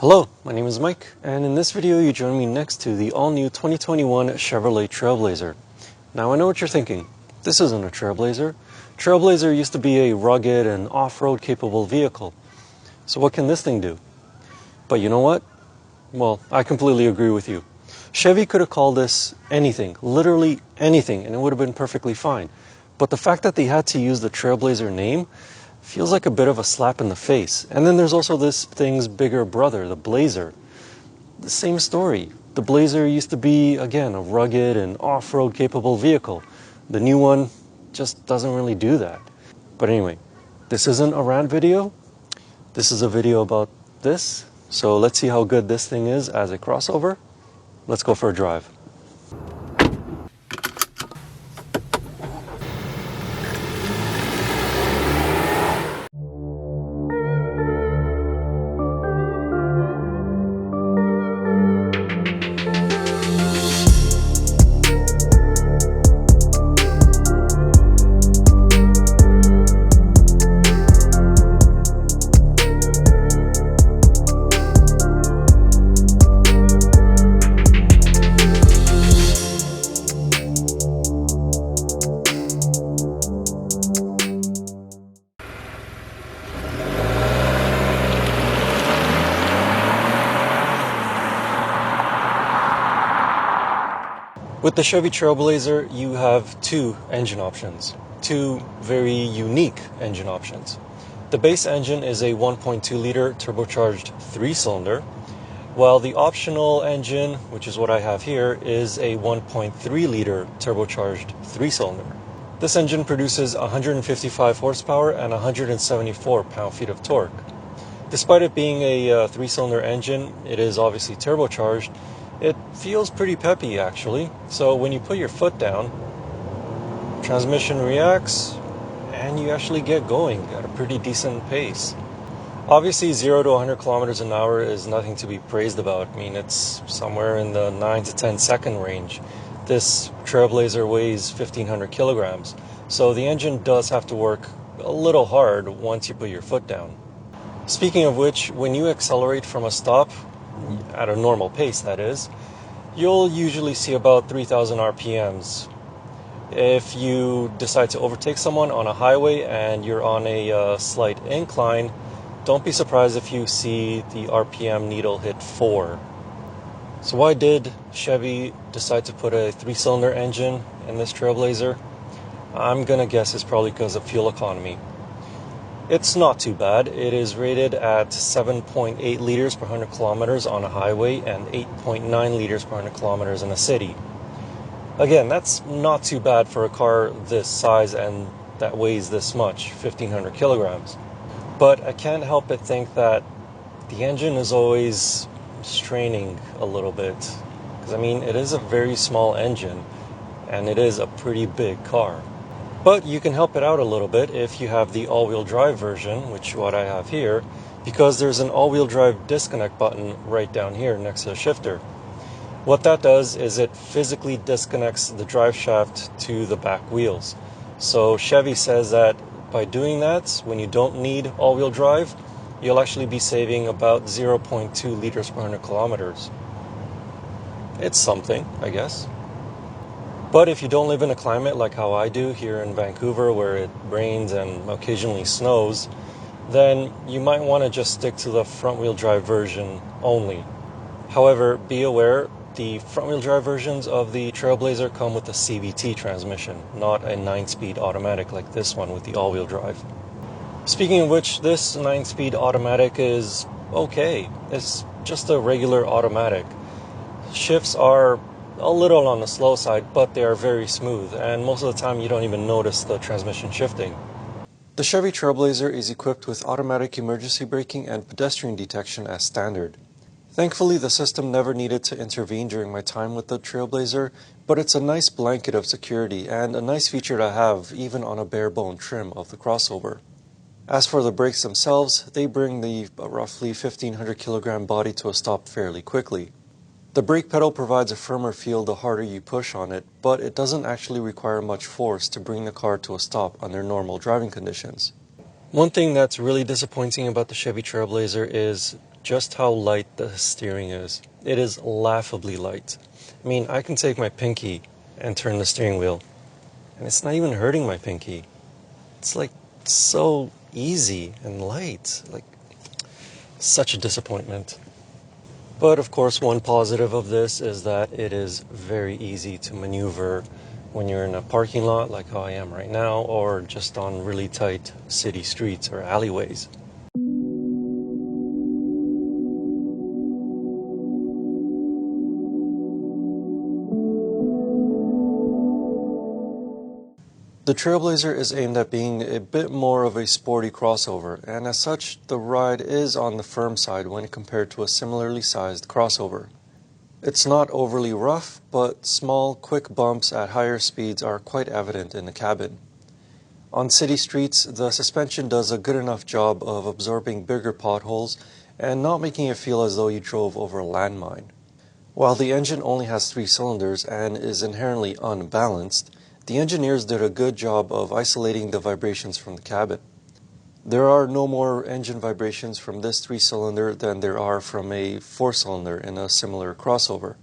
Hello, my name is Mike, and in this video you join me next to the all-new 2021 Chevrolet Trailblazer. Now I know what you're thinking, this isn't a Trailblazer. Trailblazer used to be a rugged and off-road capable vehicle. So what can this thing do? But you know what? Well, I completely agree with you. Chevy could have called this anything, literally anything, and it would have been perfectly fine. But the fact that they had to use the Trailblazer name feels like a bit of a slap in the face. And then there's also this thing's bigger brother, the Blazer. The same story. The Blazer used to be, again, a rugged and off-road capable vehicle. The new one just doesn't really do that. But anyway, this isn't a rant video. This is a video about this. So let's see how good this thing is as a crossover. Let's go for a drive. With the Chevy Trailblazer, you have two engine options, two very unique engine options. The base engine is a 1.2-liter turbocharged 3-cylinder, while the optional engine, which is what I have here, is a 1.3-liter turbocharged 3-cylinder. This engine produces 155 horsepower and 174 pound-feet of torque. Despite it being a 3-cylinder engine, it is obviously turbocharged. It feels pretty peppy, actually. So when you put your foot down, transmission reacts and you actually get going at a pretty decent pace. Obviously 0 to 100 kilometers an hour is nothing to be praised about. I mean, it's somewhere in the 9 to 10 second range. This Trailblazer weighs 1,500 kilograms, so the engine does have to work a little hard once you put your foot down. Speaking of which, when you accelerate from a stop, at a normal pace that is, you'll usually see about 3,000 RPMs. If you decide to overtake someone on a highway and you're on a slight incline, don't be surprised if you see the RPM needle hit 4. So why did Chevy decide to put a 3-cylinder engine in this Trailblazer? I'm gonna guess it's probably because of fuel economy. It's not too bad. It is rated at 7.8 liters per 100 kilometers on a highway and 8.9 liters per 100 kilometers in a city. Again, that's not too bad for a car this size and that weighs this much, 1,500 kilograms. But I can't help but think that the engine is always straining a little bit. Because, I mean, it is a very small engine and it is a pretty big car. But you can help it out a little bit if you have the all-wheel drive version, which is what I have here, because there's an all-wheel drive disconnect button right down here next to the shifter. What that does is it physically disconnects the drive shaft to the back wheels. So Chevy says that by doing that, when you don't need all-wheel drive, you'll actually be saving about 0.2 liters per 100 kilometers. It's something, I guess. But if you don't live in a climate like how I do here in Vancouver, where it rains and occasionally snows, then you might want to just stick to the front-wheel drive version only. However, be aware, the front-wheel drive versions of the Trailblazer come with a CVT transmission, not a 9-speed automatic like this one with the all-wheel drive. Speaking of which, this 9-speed automatic is okay. It's just a regular automatic. Shifts are a little on the slow side, but they are very smooth, and most of the time you don't even notice the transmission shifting. The Chevy Trailblazer is equipped with automatic emergency braking and pedestrian detection as standard. Thankfully, the system never needed to intervene during my time with the Trailblazer, but it's a nice blanket of security and a nice feature to have even on a bare-bone trim of the crossover. As for the brakes themselves, they bring the roughly 1,500 kilogram body to a stop fairly quickly. The brake pedal provides a firmer feel the harder you push on it, but it doesn't actually require much force to bring the car to a stop under normal driving conditions. One thing that's really disappointing about the Chevy Trailblazer is just how light the steering is. It is laughably light. I mean, I can take my pinky and turn the steering wheel, and it's not even hurting my pinky. It's like so easy and light. Like, such a disappointment. But of course, one positive of this is that it is very easy to maneuver when you're in a parking lot like how I am right now, or just on really tight city streets or alleyways. The Trailblazer is aimed at being a bit more of a sporty crossover, and as such, the ride is on the firm side when compared to a similarly sized crossover. It's not overly rough, but small, quick bumps at higher speeds are quite evident in the cabin. On city streets, the suspension does a good enough job of absorbing bigger potholes and not making it feel as though you drove over a landmine. While the engine only has 3 cylinders and is inherently unbalanced, the engineers did a good job of isolating the vibrations from the cabin. There are no more engine vibrations from this 3-cylinder than there are from a 4-cylinder in a similar crossover.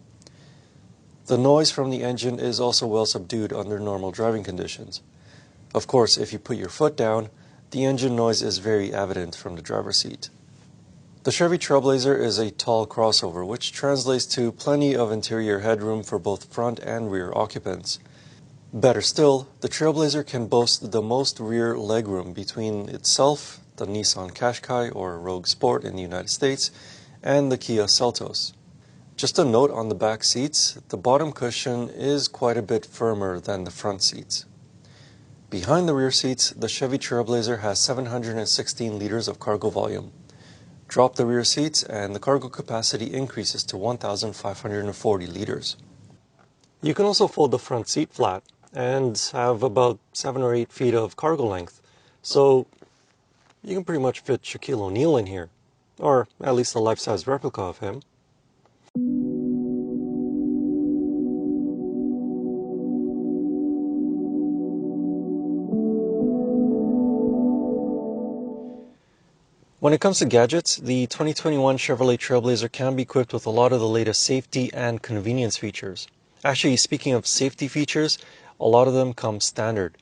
The noise from the engine is also well subdued under normal driving conditions. Of course, if you put your foot down, the engine noise is very evident from the driver's seat. The Chevy Trailblazer is a tall crossover, which translates to plenty of interior headroom for both front and rear occupants. Better still, the Trailblazer can boast the most rear legroom between itself, the Nissan Qashqai or Rogue Sport in the United States, and the Kia Seltos. Just a note on the back seats, the bottom cushion is quite a bit firmer than the front seats. Behind the rear seats, the Chevy Trailblazer has 716 liters of cargo volume. Drop the rear seats and the cargo capacity increases to 1,540 liters. You can also fold the front seat flat and have about 7 or 8 feet of cargo length. So you can pretty much fit Shaquille O'Neal in here, or at least a life-size replica of him. When it comes to gadgets, the 2021 Chevrolet Trailblazer can be equipped with a lot of the latest safety and convenience features. Actually, speaking of safety features, a lot of them come standard.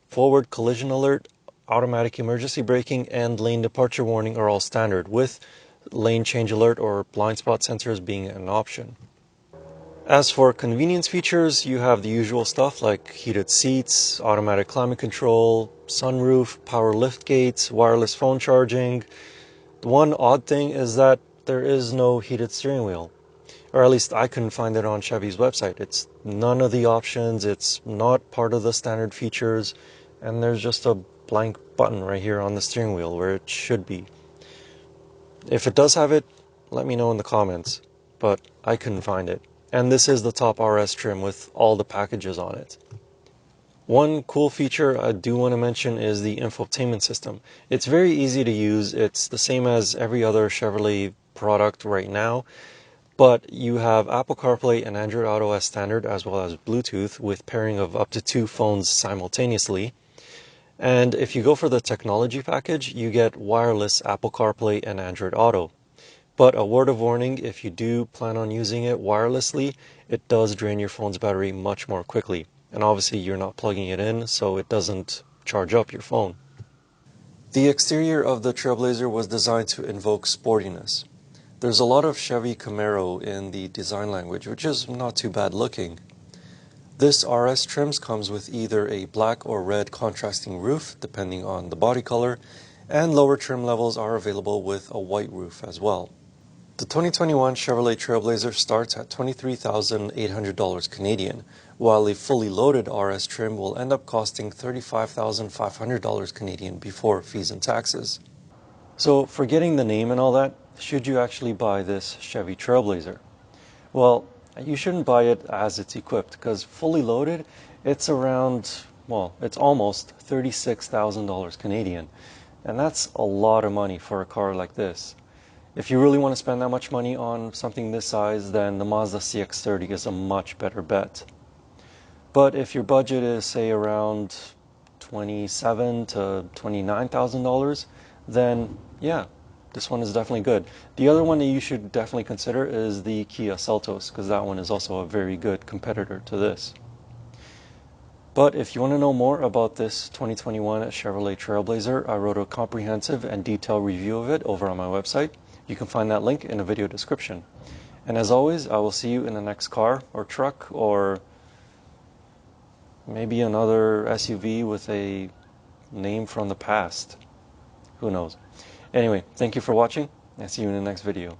Forward collision alert, automatic emergency braking, and lane departure warning are all standard, with lane change alert or blind spot sensors being an option. As for convenience features, you have the usual stuff like heated seats, automatic climate control, sunroof, power lift gates, wireless phone charging. The one odd thing is that there is no heated steering wheel. Or at least I couldn't find it on Chevy's website. It's none of the options, it's not part of the standard features, and there's just a blank button right here on the steering wheel where it should be. If it does have it, let me know in the comments, but I couldn't find it. And this is the top RS trim with all the packages on it. One cool feature I do want to mention is the infotainment system. It's very easy to use. It's the same as every other Chevrolet product right now. But you have Apple CarPlay and Android Auto as standard, as well as Bluetooth, with pairing of up to 2 phones simultaneously. And if you go for the technology package, you get wireless Apple CarPlay and Android Auto. But a word of warning, if you do plan on using it wirelessly, it does drain your phone's battery much more quickly. And obviously you're not plugging it in, so it doesn't charge up your phone. The exterior of the Trailblazer was designed to invoke sportiness. There's a lot of Chevy Camaro in the design language, which is not too bad looking. This RS trims comes with either a black or red contrasting roof, depending on the body color, and lower trim levels are available with a white roof as well. The 2021 Chevrolet Trailblazer starts at $23,800 Canadian, while a fully loaded RS trim will end up costing $35,500 Canadian before fees and taxes. So, forgetting the name and all that, should you actually buy this Chevy Trailblazer? Well, you shouldn't buy it as it's equipped, because fully loaded, it's around, well, it's almost $36,000 Canadian, and that's a lot of money for a car like this. If you really want to spend that much money on something this size, then the Mazda CX-30 is a much better bet. But if your budget is, say, around $27,000 to $29,000, then yeah, This one is definitely good. The other one that you should definitely consider is the Kia Seltos, because that one is also a very good competitor to this. But if you want to know more about this 2021 Chevrolet Trailblazer, I wrote a comprehensive and detailed review of it over on my website. You can find that link in the video description. And as always, I will see you in the next car or truck or maybe another SUV with a name from the past. Who knows? Anyway, thank you for watching, and see you in the next video.